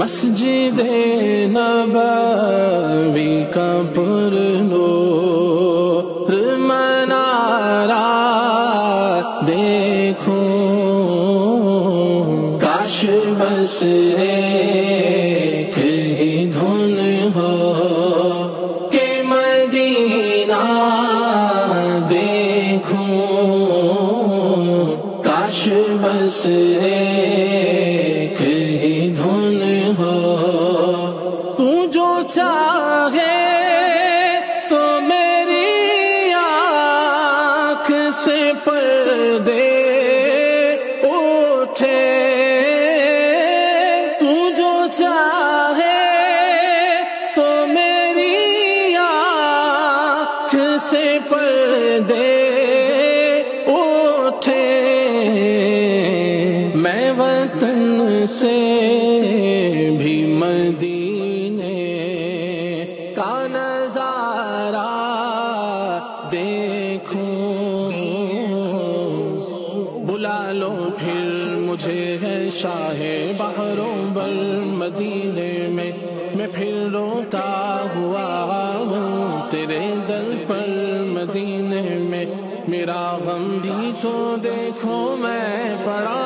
مسجد نبوی کا پر نور منارہ دیکھوں، کاش بس ایک ہی دھن ہو کہ مدینہ دیکھوں، کاش بس ایک ہی دھن ہو۔ تو جو چاہے تو میری آنکھ سے پردے اٹھے، تو جو چاہے تو میری آنکھ سے پردے اٹھے، میں وطن سے بھی مدینے کا نظارہ دیکھوں، بلا لو پھر مجھے ہے شاہ بحروں بر مدینے میں پھر روتا ہوا ہوں تیرے در پر مدینے میں، میرا غم بھی تو دیکھو میں پڑا